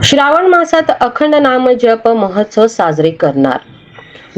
श्रावण मासात अखंड नाम जप महोत्सव साजरे करणार.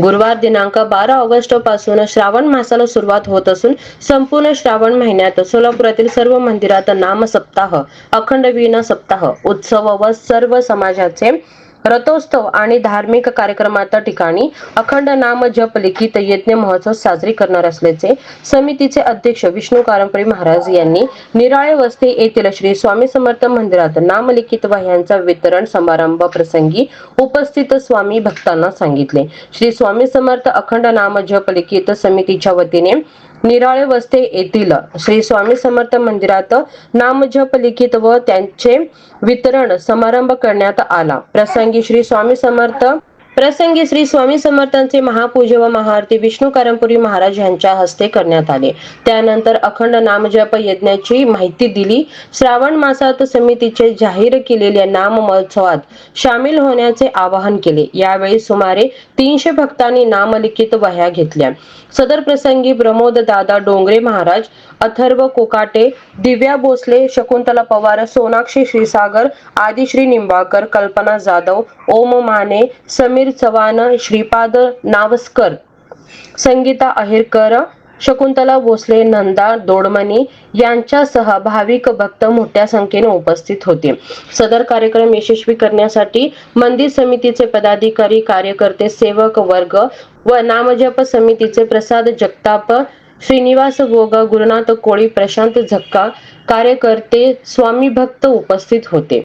गुरुवार दिनांक 12 ऑगस्ट पासून श्रावण मासाला सुरुवात होत असून संपूर्ण श्रावण महिन्यात सोलापुरातील सर्व मंदिरात नाम सप्ताह, अखंड वीणा सप्ताह, उत्सव व सर्व समाजाचे रथोत्सव आणि धार्मिक कार्यक्रमात ठिकाणी अखंड नाम जप लिखित यज्ञ महोत्सव साजरे करणार असल्याचे समितीचे अध्यक्ष विष्णू कारंपरी महाराज यांनी निराळे वस्ती येथील श्री स्वामी समर्थ मंदिरात नामलिखित वह्यांचा वितरण समारंभ प्रसंगी उपस्थित स्वामी भक्तांना सांगितले. श्री स्वामी समर्थ अखंड नाम जप लिखित समितीच्या वतीने निराळे वस्ते येथील श्री स्वामी समर्थ मंदिरात नामजप लिखित व त्यांचे वितरण समारंभ करण्यात आला. प्रसंगी श्री स्वामी समर्थांचे महापूजा व महाआरती विष्णू कारंपुरी महाराज यांच्या हस्ते करण्यात आले. त्यानंतर अखंड नामजप यज्ञाची माहिती दिली. श्रावण मासात समितीचे जाहीर केलेल्या नाम महोत्सवात सामील होण्याचे आवाहन केले. यावेळी सुमारे 300 भक्तांनी नामलिखित वह्या घेतल्या. सदर प्रसंगी प्रमोद दादा डोंगरे महाराज, अथर्व कोकाटे, दिव्या भोसले, शकुंतला पवार, सोनाक्षी क्षीरसागर, आदिश्री निंबाळकर, कल्पना जाधव, ओम माने, समीर चव्हाण, श्रीपाद नावस्कर, संगीता अहिरकर, शकुंतला भोसले, नंदा दोडमणी यांच्यासह भाविक भक्त मोठ्या संख्येने उपस्थित होते. सदर कार्यक्रम यशस्वी करण्यासाठी मंदिर समितीचे पदाधिकारी, कार्यकर्ते, सेवक वर्ग व नामजप समितीचे प्रसाद जगताप, श्रीनिवास गोग, गुरुनाथ कोळी, प्रशांत झक्का, कार्यकर्ते, स्वामी भक्त उपस्थित होते.